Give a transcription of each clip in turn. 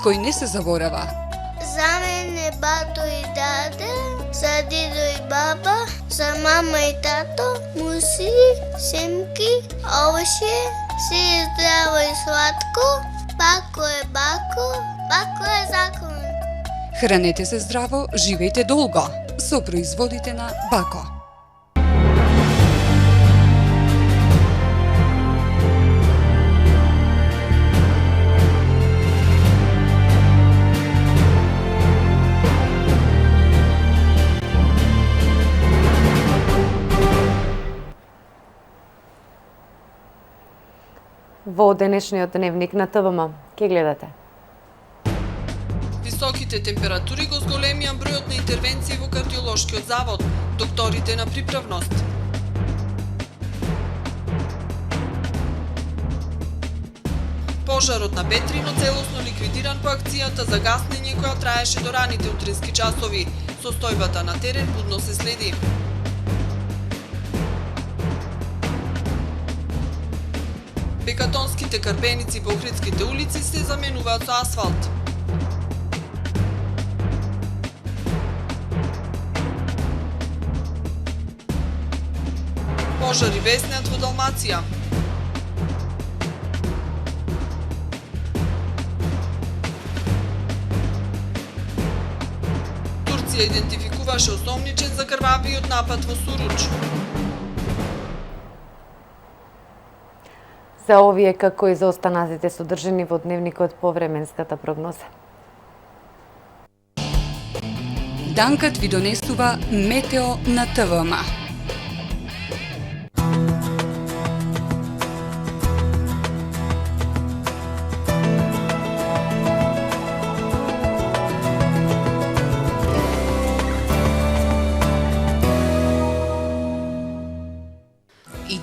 кој не се заборава. За мене бато и даде, за дидо и баба, за мама и тато, муси, семки, овоше, си е здраво и сладко, бако е бако, бако е закон. Хранете се здраво, живејте долго со производите на Бако. Во денешниот дневник на ТВМ ќе гледате. Високите температури го зголемија бројот на интервенции во кардиолошкиот завод, докторите на приправност. Пожарот на Бетрино целосно ликвидиран по акцијата за гаснење која траеше до раните утрински часови. Состојбата на терен будно се следи. Бекатонските карбеници по Охридските улици се заменуваат со асфалт. Пожари веснеат во Далмација. Турција идентификуваше осомничен за крвавиот напад во Суруч. За овие како и за останатите содржани во дневникот по временската прогноза. Данкат ви донесува Метео на ТВМ.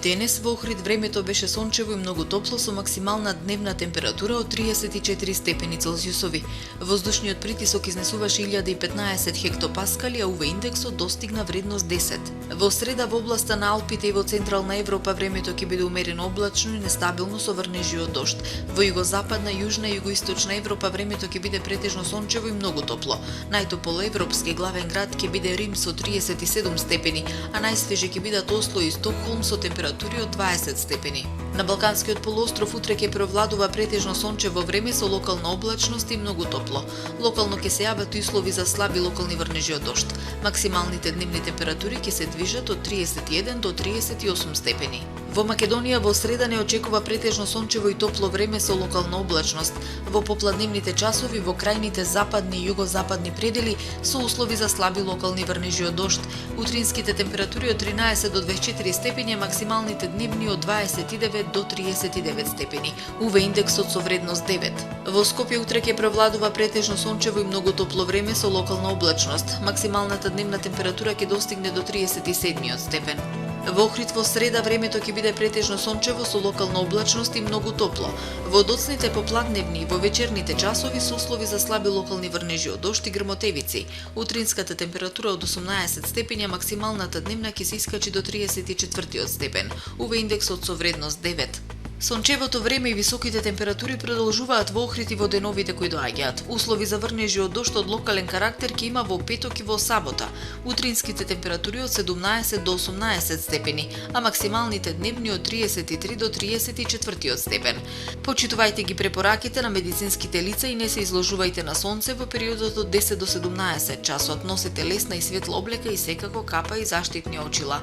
Денес во Охрид времето беше сончево и многу топло со максимална дневна температура од 34 степени Целзиусови. Воздушниот притисок изнесуваше 1015 хектопаскали, а УВ индексот достигна вредност 10. Во среда во областа на Алпите и во Централна Европа времето ќе биде умерено облачно и нестабилно со врнежи од дожд. Во југозападна, јужна и југоисточна Европа времето ќе биде претежно сончево и многу топло. Најтопол европски главен град ќе биде Рим со 37 степени, а најсвежи ќе бидат Осло и Стокхолм со температура од 20 степени. На Балканскиот полуостров утре ќе превладува претежно сончево време со локална облачност и многу топло. Локално ќе се јават услови за слаби локални врнежи од дожд. Максималните дневни температури ќе се движат од 31 до 38 степени. Во Македонија во среда не очекува претежно сончево и топло време со локална облачност. Во попладневните часови во крајните западни и југозападни предели со услови за слаби локални врнежи од дожд. Утринските температури од 13 до 24 степени, максималните дневни од 29 до 39 степени. УВ индексот со вредност 9. Во Скопје утре ќе превладува претежно сончево и многу топло време со локална облачност. Максималната дневна температура ќе достигне до 37 степен. Во Охрид во среда времето ќе биде претежно сончево со локална облачност и многу топло. Во доцните попладневни и во вечерните часови со услови за слаби локални врнежи од дожд и грмотевици. Утринската температура од 18 степени, а максималната дневна ќе се искачи до 34 степен. УВ индексот со вредност 9. Сончевото време и високите температури продолжуваат во Охрид и во деновите кои доаѓаат. Услови за врнежи од дожд од локален карактер ќе има во петок и во сабота. Утринските температури од 17 до 18 степени, а максималните дневни од 33 до 34 степен. Почитувајте ги препораките на медицинските лица и не се изложувајте на сонце во периодот од 10 до 17 часот. Носете лесна и светла облека и секако капа и заштитни очила.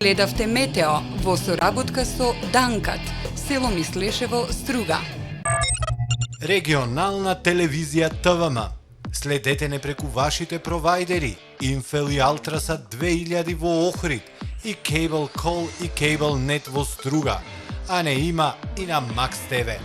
Гледавте Метео во соработка со Данкат, село Мислешево, Струга. Регионална телевизија ТВМ. Следете не преку вашите провайдери, Инфел и Алтрасат 2000 во Охрид и Cable Call и Cable Net во Струга, а не има и на Max TV.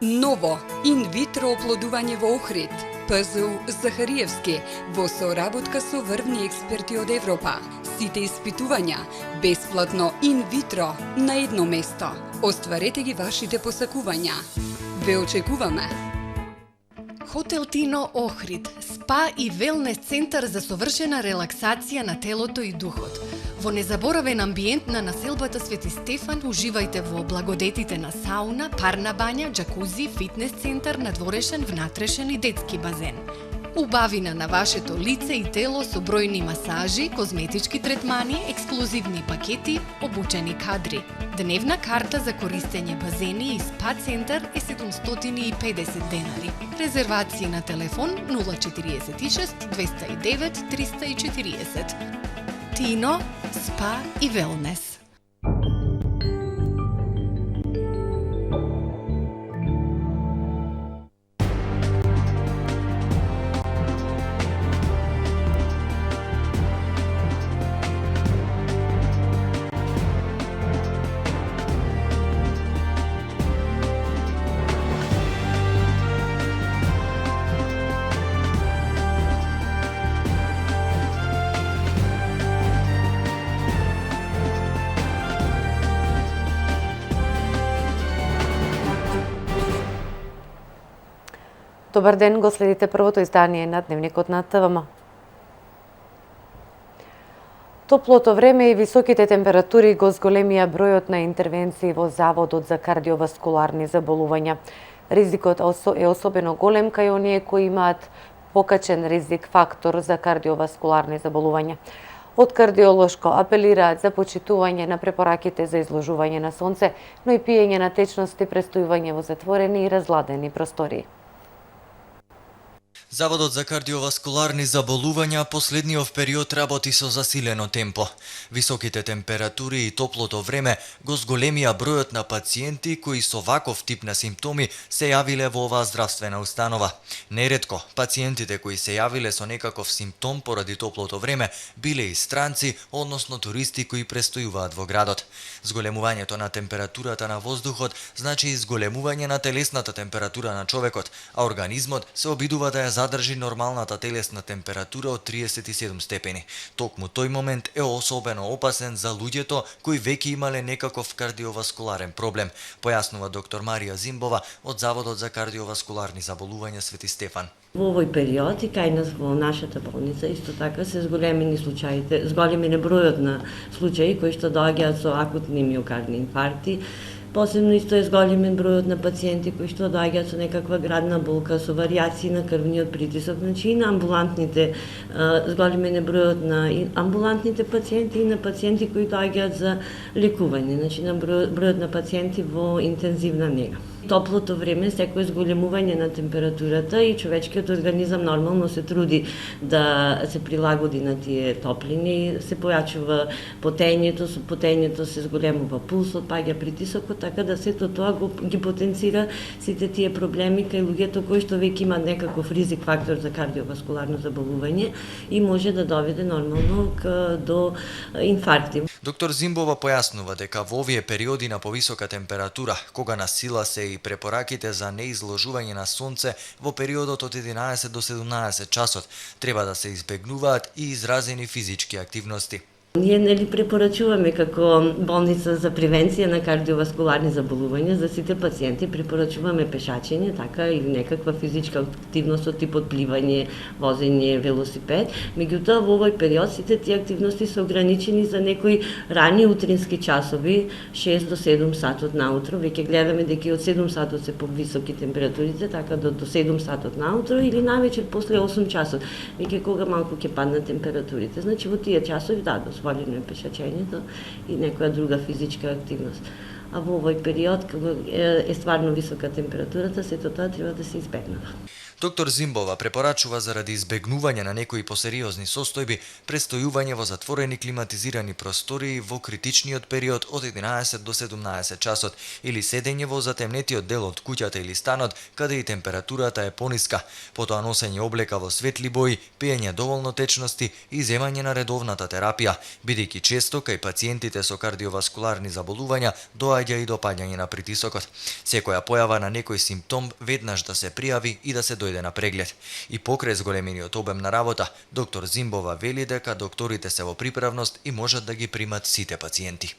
Ново, инвитро оплодување во Охрид. ПЗУ Захариевски во соработка со врвни експерти од Европа. Сите испитувања бесплатно инвитро на едно место. Остварете ги вашите посакувања. Ве очекуваме. Хотел Тино Охрид, спа и велнес центар за совршена релаксација на телото и духот. Во незаборавен амбиент на населбата Свети Стефан уживајте во благодетите на сауна, парна бања, джакузи, фитнес центар, надворешен, внатрешен и детски базен. Убавина на вашето лице и тело со бројни масажи, козметички третмани, ексклузивни пакети, обучени кадри. Дневна карта за користење базени и спа центар е 750 денари. Резервации на телефон 046 209 340. Тино, спа и велнес. Добар ден, го следите првото издание на Дневникот на ТВМ. Топлото време и високите температури го зголемија бројот на интервенции во Заводот за кардиоваскуларни заболувања. Ризикот е особено голем кај оние кои имаат покачен ризик фактор за кардиоваскуларни заболувања. Од кардиолошко апелираат за почитување на препораките за изложување на сонце, но и пиење на течности, престојување во затворени и разладени простории. Заводот за кардиоваскуларни заболувања последниот период работи со засилено темпо. Високите температури и топлото време го зголемија бројот на пациенти кои со ваков тип на симптоми се јавиле во оваа здравствена установа. Неретко, пациентите кои се јавиле со некаков симптом поради топлото време биле и странци, односно туристи кои престојуваат во градот. Зголемувањето на температурата на воздухот значи и зголемување на телесната температура на човекот, а организмот се обидува да ја задржи нормалната телесна температура од 37 степени. Токму тој момент е особено опасен за луѓето кои веќе имале некаков кардиоваскуларен проблем, појаснува доктор Марија Зимбова од Заводот за кардиоваскуларни заболувања Свети Стефан. Во овој период и кај нас во нашата болница исто така се зголемени случаите, зголемен е бројот на случаи кои што доаѓаат со акутни миокардни инфаркти. Посебно исто е зголемен бројот на пациенти кои што доаѓаат со некаква градна болка, со варијации на крвниот притисок, значи и на амбулантните, зголемен е бројот на амбулантните пациенти и на пациенти кои доаѓаат за лекување, значи на бројот на пациенти во интензивна нега. Топлото време секој зголемување на температурата и човечкиот организам нормално се труди да се прилагоди на тие топлини, се појачува потењето, со потењето се зголемува пулсот, паѓа притисокот, така да сето тоа ги потенцира сите тие проблеми кај луѓето кои што веќе имаат некаков ризик фактор за кардиоваскуларно заболување и може да доведе нормално до инфаркти. Доктор Зимбова појаснува дека во овие периоди на повисока температура, кога на сила се и препораките за неизложување на сонце во периодот од 11 до 17 часот, треба да се избегнуваат и изразени физички активности. Ние нели препорачуваме како болница за превенција на кардиоваскуларни заболувања за сите пациенти, препорачуваме пешачење, така или некаква физичка активност од типот пливање, возење, велосипед. Меѓутоа во овој период сите тие активности се ограничени за некои рани утрински часови, 6 до 7 сатот наутро. Веќе гледаме дека од 7 сатот се повисоки температурите, така до 7 сатот наутро или навечер после 8 часот, веќе кога малку ќе паднат температурите. Значи во тие часови дозволено е пешачењето и некоја друга физичка активност. А во овој период, кога е стварно висока температурата, сето тоа треба да се избегнува. Доктор Зимбова препорачува заради избегнување на некои посериозни состојби престојување во затворени климатизирани простории во критичниот период од 11 до 17 часот или седење во затемнетиот дел од куќата или станот каде и температурата е пониска, потоа носење облека во светли бои, пиење доволно течности и земање на редовната терапија, бидејќи често кај пациентите со кардиоваскуларни заболувања доаѓа и до паѓање на притисокот. Секоја појава на некој симптом веднаш да се пријави и да се дојде на преглед. И покрај зголемениот обем на работа, доктор Зимбова вели дека докторите се во приправност и можат да ги примат сите пациенти.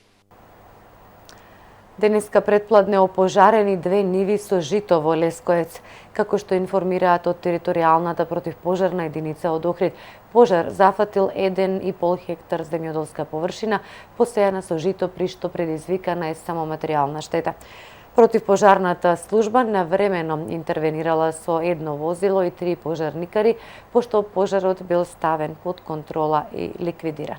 Денеска предпладне опожарени две ниви со жито во Лескоец. Како што информираат од територијалната противпожарна единица од Охрид, пожар зафатил 1,5 хектар земјоделска површина посејана со жито, при што предизвикана е само материјална штета. Противпожарната служба навремено интервенирала со едно возило и 3 пожарникари, пошто пожарот бил ставен под контрола и ликвидиран.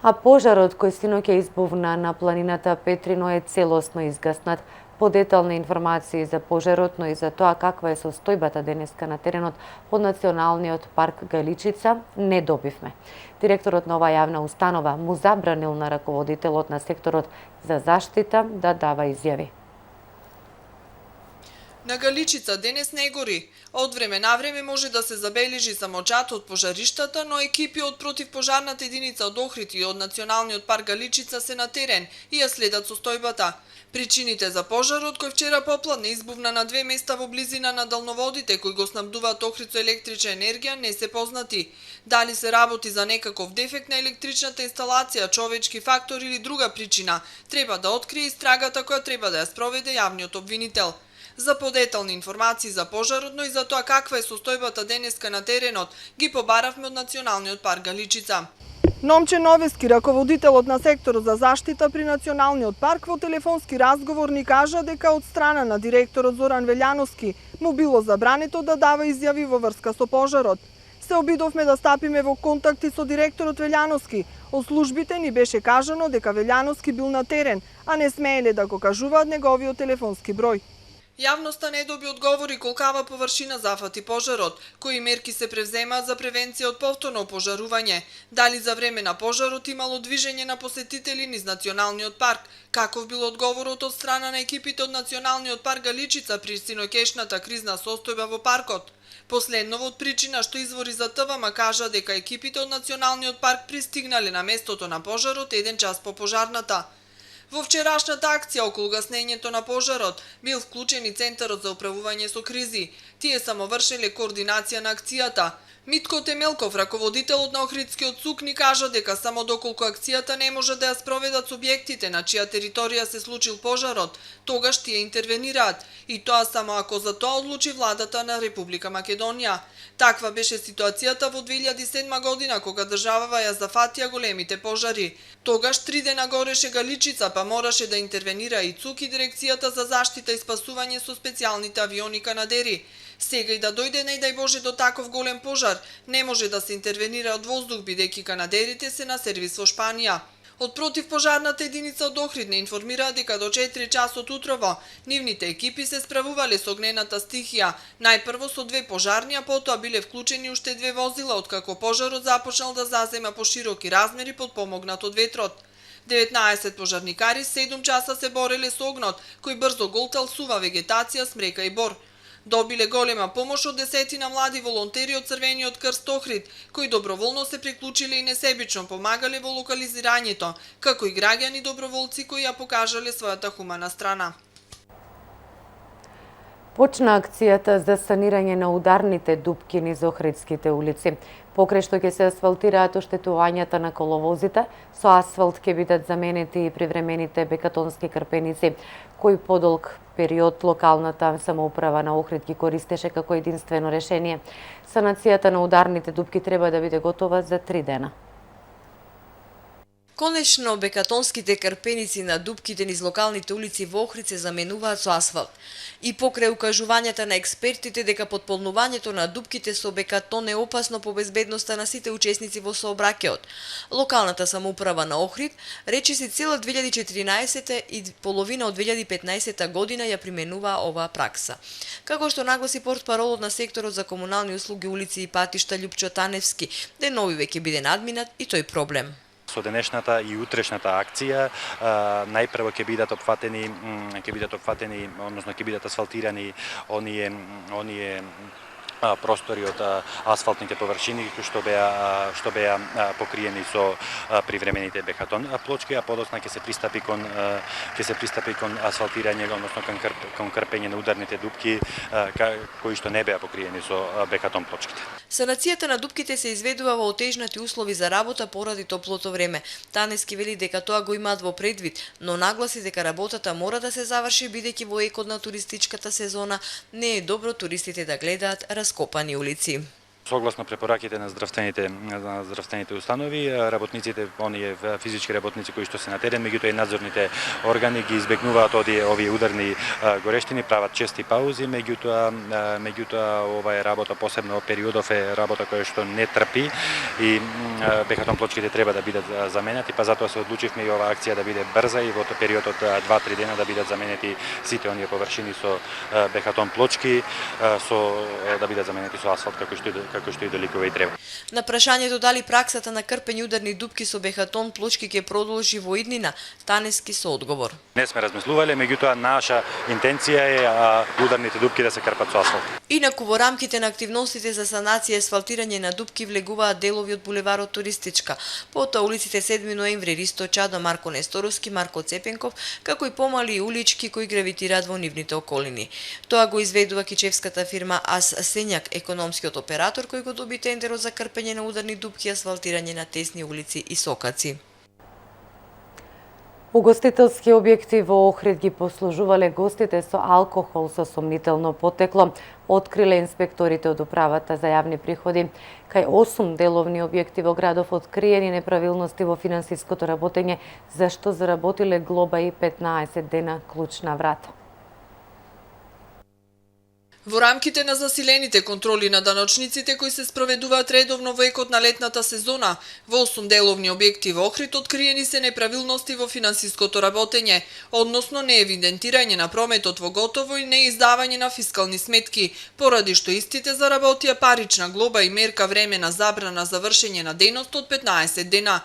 А пожарот кој синоќа избувна на планината Петрино е целосно изгаснат. Подетални информации за пожарот, но и за тоа каква е состојбата денеска на теренот од Националниот парк Галичица не добивме. Директорот на оваа јавна установа му забранил на раководителот на секторот за заштита да дава изјави. На Галичица денес не гори. Од време на време може да се забележи само чат од пожариштата, но екипи од противпожарната единица од Охрид и од Националниот парк Галичица се на терен и ја следат состојбата. Причините за пожарот, кој вчера попладне избувна на 2 места во близина на далноводите кои го снабдуваат Охрид со електрична енергија, не се познати. Дали се работи за некаков дефект на електричната инсталација, човечки фактор или друга причина, треба да открие истрагата која треба да ја спроведе јавниот обвинител. За подетални информации за пожарот, но и за тоа каква е состојбата денеска на теренот, ги побаравме од Националниот парк Галичица. Номче Новески, раководителот на секторот за заштита при Националниот парк, во телефонски разговор ни кажа дека од страна на директорот Зоран Велјановски му било забрането да дава изјави во врска со пожарот. Се обидовме да стапиме во контакти со директорот Велјановски. Од службите ни беше кажано дека Велјановски бил на терен, а не смееле да го кажуваат неговиот телефонски број. Јавноста не доби одговори колкава површина зафати пожарот, кои мерки се превземаат за превенција од повторно пожарување, дали за време на пожарот имало движење на посетители низ Националниот парк, каков бил одговорот од страна на екипите од Националниот парк Галичица при синокешната кризна состојба во паркот. Последново од причина што извори за ТВМ кажа дека екипите од Националниот парк пристигнале на местото на пожарот 1 час по пожарната. Во вчерашната акција околу гаснењето на пожарот бил вклучен и Центарот за управување со кризи. Тие само вршеле координација на акцијата. Митко Темелков, раководителот на Охридскиот ЦУК, ни кажа дека само доколку акцијата не може да ја спроведат субјектите на чија територија се случил пожарот, тогаш тие интервенираат, и тоа само ако за тоа одлучи владата на Република Македонија. Таква беше ситуацијата во 2007 година, кога државава ја зафатија големите пожари. Тогаш 3 дена гореше Галичица, па мораше да интервенира и ЦУК и Дирекцијата за заштита и спасување со специјалните авиони канадери. Сега и да дојде, не дај Боже, до таков голем пожар, не може да се интервенира од воздух, бидејќи канадерите се на сервис во Шпанија. Од противпожарната единица од Охрид не информира дека до 4 часот утрово нивните екипи се справувале со огнената стихија, најпрво со 2 пожарни, а потоа биле вклучени уште 2 возила, откако пожарот започнал да зазема по широки размери подпомогнат од ветрот. 19 пожарникари 7 часа се бореле со огнот, кој брзо голтал сува вегетација, смрека и бор. Добиле голема помош од десетина млади волонтери од Црвениот крст Охрид, кои доброволно се приклучиле и несебично помагале во локализирањето, како и граѓани доброволци кои ја покажале својата хумана страна. Почна акцијата за санирање на ударните дупки низ Охридските улици. Покрај што ќе се асфалтираат оштетувањата на коловозите, со асфалт ќе бидат заменети и привремените бекатонски крпеници, кои подолг период локалната самоуправа на Охрид ги користеше како единствено решение. Санацијата на ударните дупки треба да биде готова за 3 дена. Конечно, бекатонските крпеници на дупките низ локалните улици во Охрид се заменуваат со асфалт. И покрај укажувањата на експертите дека потполнувањето на дупките со бекатон е опасно по безбедноста на сите учесници во сообраќајот, локалната самоуправа на Охрид речиси цела 2014 и половина од 2015 година ја применува оваа пракса. Како што нагласи портпаролот на секторот за комунални услуги, улици и патишта Љупчо Таневски, деновиве ќе биде надминат и тој проблем. Со денешната и утрешната акција најпрво ќе бидат опфатени, односно ќе бидат асфалтирани оние простори од асфалтните површини што беа покриени со привремените бекатон плочки, а подоцна ќе се пристапи кон асфалтирање, односно кон крпење на ударните дупки кои што не беа покриени со бекатон плочките. Санацијата на дупките се изведува во отежнати услови за работа поради топлото време. Таневски вели дека тоа го имаат во предвид, но нагласи дека работата мора да се заврши бидејќи во екот на туристичката сезона не е добро туристите да гледаат раскопани улици. Согласно препораките на здравствените установи, работниците, оние физички работници кои што се на терен, меѓутоа и надзорните органи ги избегнуваат овие ударни горештини, прават чести паузи, меѓутоа ова е работа, посебно периодов е работа која што не трпи и бекатон плочките треба да бидат заменети, па затоа се одлучивме и оваа акција да биде брза и во период од 2-3 дена да бидат заменети сите оние површини со бекатон плочки, да бидат заменети со асфалт како што и доликува и треба. На прашањето дали праксата на крпење ударни дупки со бекатон плочки ќе продолжи во иднина, Таневски со одговор. Не сме размислувале, меѓутоа наша интенција е ударните дупки да се крпат со асфалт. Инаку во рамките на активностите за санација и асфалтирање на дупки влегуваат делови од булеварот Туристичка, потоа улиците 7 ноември, Ристо Чадо, Марко Несторовски, Марко Цепенков, како и помали улички кои гравитираат во нивните околини. Тоа го изведува кичевската фирма Ас Сењак, економскиот оператор кој го доби тендерот за крпење на ударни дупки и асфалтирање на тесни улици и сокаци. Угостителски објекти во Охрид ги послужувале гостите со алкохол со сомнително потекло, откриле инспекторите од управата за јавни приходи. Кај 8 деловни објекти во градов откриени неправилности во финансиското работење, за што заработиле глоба и 15 дена клучна врата. Во рамките на засилените контроли на даночниците кои се спроведуваат редовно во екот на летната сезона, во 8 деловни објекти во Охрид откриени се неправилности во финансиското работење, односно неевидентирање на прометот во готово и неиздавање на фискални сметки, поради што истите заработија парична глоба и мерка времена забрана за вршење на дејност од 15 дена.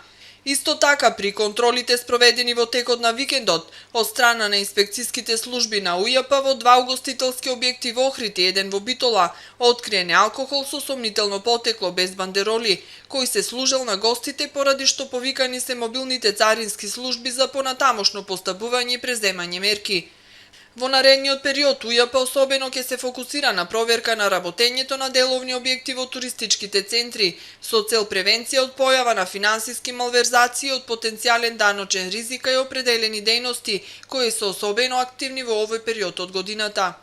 Исто така, при контролите спроведени во текот на викендот, од страна на инспекцијските служби на УЈП во 2 угостителски објекти во Охрид и 1 во Битола, откриен алкохол со сомнително потекло без бандероли, кој се служел на гостите поради што повикани се мобилните царински служби за понатамошно постапување и преземање мерки. Во наредниот период УЈП особено ќе се фокусира на проверка на работењето на деловни објекти во туристичките центри, со цел превенција од појава на финансиски малверзации од потенцијален даночен ризик и определени дејности, кои се особено активни во овој период од годината.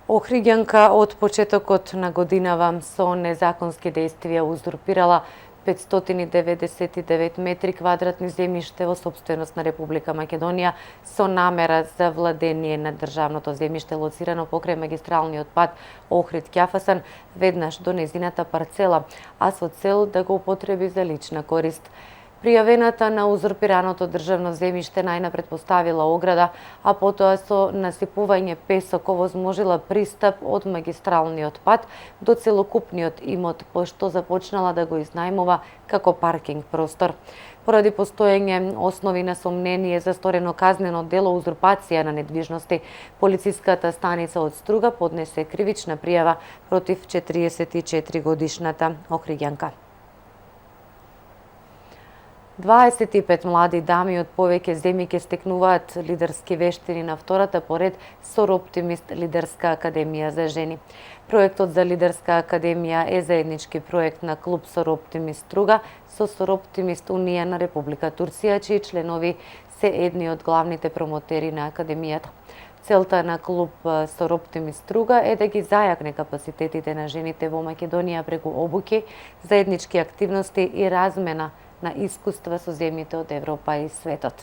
Охриѓанка од почетокот на годинава со незаконски дејствија узурпирала 599 метри квадратни земјиште во сопственост на Република Македонија со намера за владење на државното земјиште лоцирано покрај магистралниот пат Охрид-Ќафасан веднаш до незината парцела, а со цел да го употреби за лична корист. Пријавената на узурпираното државно земјиште најнапред поставила ограда, а потоа со насипување песок овозможила пристап од магистралниот пат до целокупниот имот, пошто започнала да го изнајмува како паркинг простор. Поради постоење основи на сомнение за сторено казнено дело узурпација на недвижности, полициската станица од Струга поднесе кривична пријава против 44 годишната охриѓанка. 25 млади дами од повеќе земји ќе стекнуваат лидерски вештини на втората поред Сороптимист Лидерска академија за жени. Проектот за Лидерска академија е заеднички проект на клуб Сороптимист Струга со Сороптимист Унија на Република Турција, чии членови се едни од главните промотери на академијата. Целта на клуб Сороптими Струга е да ги зајакне капацитетите на жените во Македонија преку обуки, заеднички активности и размена на искуства со земјите од Европа и светот.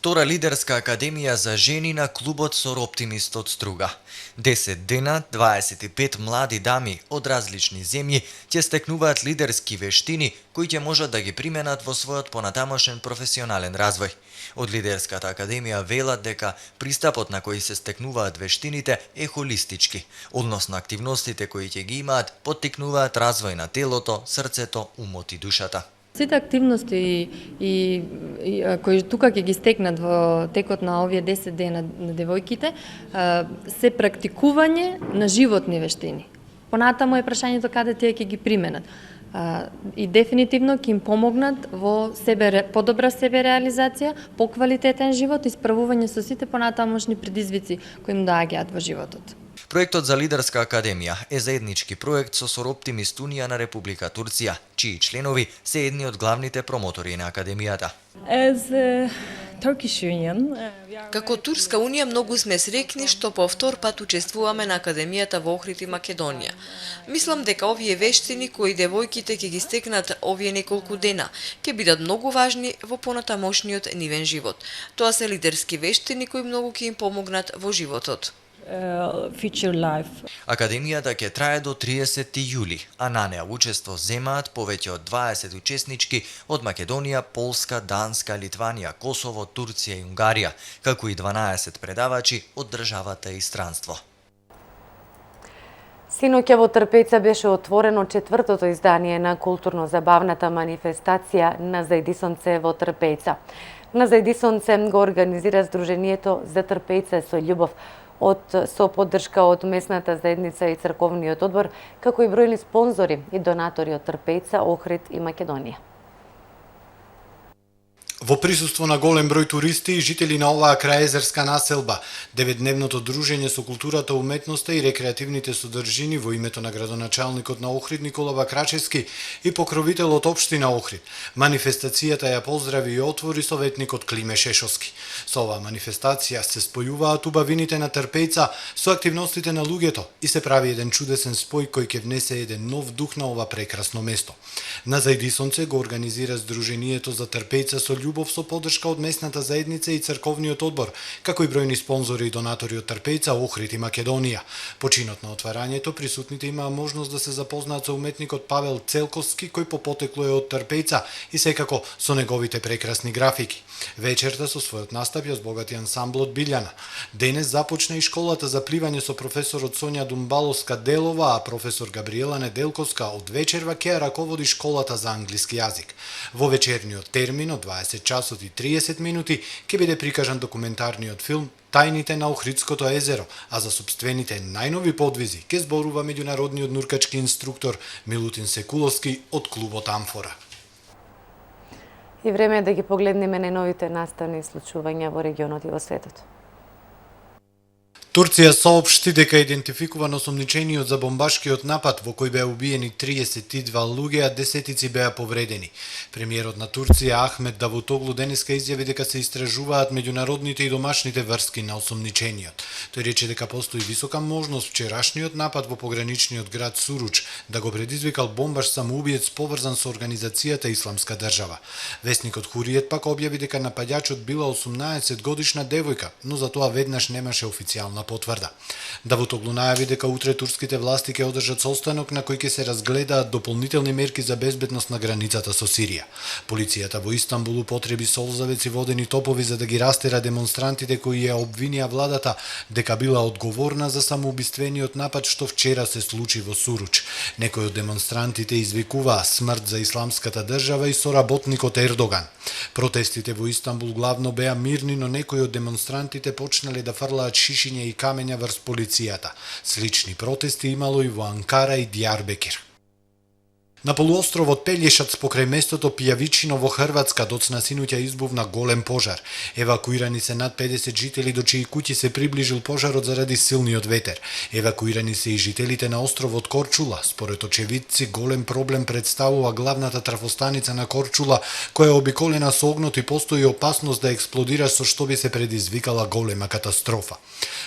Втора лидерска академија за жени на клубот Сороптимист од Струга. 10 дена, 25 млади дами од различни земји ќе стекнуваат лидерски вештини кои ќе можат да ги применат во својот понатамошен професионален развој. Од лидерската академија велат дека пристапот на кој се стекнуваат вештините е холистички, односно активностите кои ќе ги имаат поттикнуваат развој на телото, срцето, умот и душата. Сите активности кои тука ќе ги стекнат во текот на овие 10 дена на девојките се практикување на животни вештини. Понатаму е прашањето каде тие ќе ги применат. И дефинитивно ќе им помогнат во подобра себереализација, поквалитетен живот и справување со сите понатамошни предизвици кои им доаѓаат во животот. Проектот за лидерска академија е заеднички проект со Сороптимист Унија на Република Турција, чии членови се едни од главните промотори на академијата. Како Турска унија многу сме среќни што по втор пат учествуваме на академијата во Охрид и Македонија. Мислам дека овие вештини кои девојките ќе ги стекнат овие неколку дена ќе бидат многу важни во понатамошниот нивен живот. Тоа се лидерски вештини кои многу ќе им помогнат во животот. Академијата ќе трае до 30 јули, а на неа учество земаат повеќе од 20 учеснички од Македонија, Полска, Данска, Литванија, Косово, Турција и Унгарија, како и 12 предавачи од државата и странство. Синоќа во Трпеца беше отворено 4-тото издание на културно-забавната манифестација на Зајдисонце во Трпеца. На Зајдисонце го организира Сдруженијето за Трпеца со љубов, со поддршка од местната заедница и црковниот одбор, како и бројни спонзори и донатори од Трпеца, Охрид и Македонија. Во присуство на голем број туристи и жители на оваа крајезерска населба, 9-дневното дружење со културата, уметноста и рекреативните содржини во името на градоначалникот на Охрид Никола Бакрачевски и покровителот општина Охрид. Манифестацијата ја поздрави и отвори советникот Климе Шешовски. Со оваа манифестација се спојуваат убавините на Трпеца со активностите на луѓето и се прави еден чудесен спој кој ќе внесе еден нов дух на ова прекрасно место. На Зајдисонце го организира Сдруженијето за Трпеца со љубов со поддршка од местната заедница и црковниот одбор, како и бројни спонзори и донатори од Трпеца, Охрид и Македонија. По чинот на отварањето присутните имаа можност да се запознаат со уметникот Павел Целковски, кој по потекло е од Трпеца и секако со неговите прекрасни графики. Вечерта со својот настап ја збогати ансамблот Билјана. Денес започна и школата за пливање со професорот Сонја Думбаловска Делова, а професор Габриела Неделковска од вечерва ќе раководи школата за англиски јазик. Во вечерниот термин од 20 часот и 30 минути ќе биде прикажан документарниот филм Тајните на Охридското езеро, а за собствените најнови подвизи ќе зборува меѓународниот нуркачки инструктор Милутин Секуловски од клубот Амфора. И време е да ги погледнеме најновите наставни случувања во регионот и во светот. Турција соопшти дека идентификуван осомничениот за бомбашкиот напад во кој беа убиени 32 луѓе, а десетици беа повредени. Премиерот на Турција Ахмет Давутоглу денеска изјави дека се истражуваат меѓународните и домашните врски на осомничениот. Тој рече дека постои висока можност вчерашниот напад во пограничниот град Суруч да го предизвикал бомбаш самоубиец поврзан со организацијата Исламска држава. Весникот Хуриет пак објави дека нападјачот била 18 годишна девојка, но за тоа веднаш немаше официјална потврда. Давутоглу најави дека утре турските власти ќе одржат состанок на кој ќе се разгледаат дополнителни мерки за безбедност на границата со Сирија. Полицијата во Истанбул употреби солзавеци водени топови за да ги растера демонстрантите кои ја обвинија владата дека била одговорна за самоубиствениот напад што вчера се случи во Суруч. Некои од демонстрантите извикуваа смрт за Исламската држава и соработникот Ердоган. Протестите во Истанбул главно беа мирни, но некои од демонстрантите почнале да фрлаат шишиња и камења врз полицијата. Слични протести имало и во Анкара и Дијарбекир. На полуостровот Пелјешац покрај местото Пијавичино во Хрватска доцна синоќа избувна голем пожар. Евакуирани се над 50 жители до чии куќи се приближил пожарот заради силниот ветер. Евакуирани се и жителите на островот Корчула. Според очевидци голем проблем представува главната трафостаница на Корчула, која е обиколена со огнот и постои опасност да експлодира, со што би се предизвикала голема катастрофа.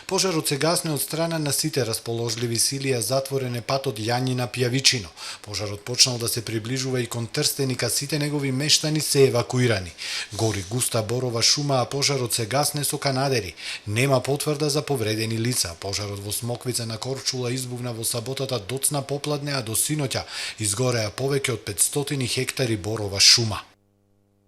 Пожарот се гасне од страна на сите расположливи сили, а затворен е патот Јањина-Пијавичино. Пожарот почнал да се приближува и кон Трстеник, а сите негови мештани се евакуирани. Гори густа борова шума, а пожарот се гасне со канадери. Нема потврда за повредени лица. Пожарот во Смоквица на Корчула избувна во саботата доцна попладне, а до синоќа изгореа повеќе од 500 хектари борова шума.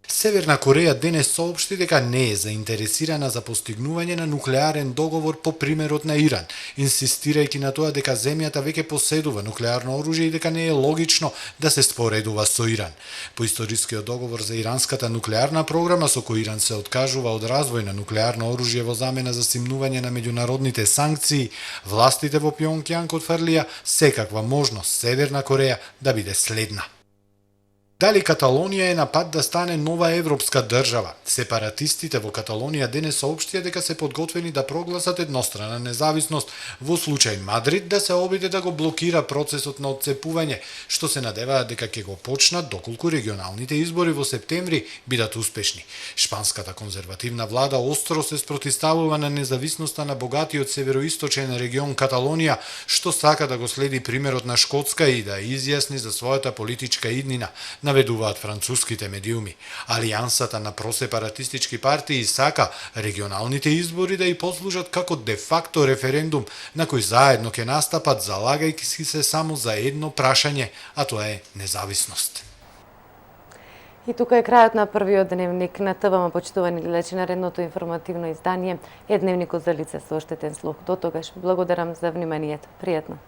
Северна Кореја денес соопшти дека не е заинтересирана за постигнување на нуклеарен договор по примерот на Иран, инсистирајќи на тоа дека земјата веќе поседува нуклеарно оружје и дека не е логично да се споредува со Иран. По историскиот договор за иранската нуклеарна програма, со кој Иран се откажува од развој на нуклеарно оружје во замена за симнување на меѓународните санкции, властите во Пјонкјанг отфрлија секаква можност Северна Кореја да биде следна. Дали Каталонија е на пат да стане нова европска држава? Сепаратистите во Каталонија денес соопштија дека се подготвени да прогласат еднострана независност во случај Мадрид да се обиде да го блокира процесот на отцепување, што се надеваат дека ќе го почнат доколку регионалните избори во септември бидат успешни. Шпанската конзервативна влада остро се спротивставува на независноста на богатиот североисточен регион Каталонија, што сака да го следи примерот на Шкотска и да изјасни за својата политичка иднина, наведуваат француските медиуми. Алијансата на просепаратистички партии сака регионалните избори да и послужат како де-факто референдум на кој заедно ќе настапат, залагајќи се само за едно прашање, а тоа е независност. И тука е крајот на првиот дневник на ТВМ, почитувани гледачи. Наредното информативно издание е дневникот за лице со оштетен слух. До тогаш, благодарам за вниманието. Пријатно.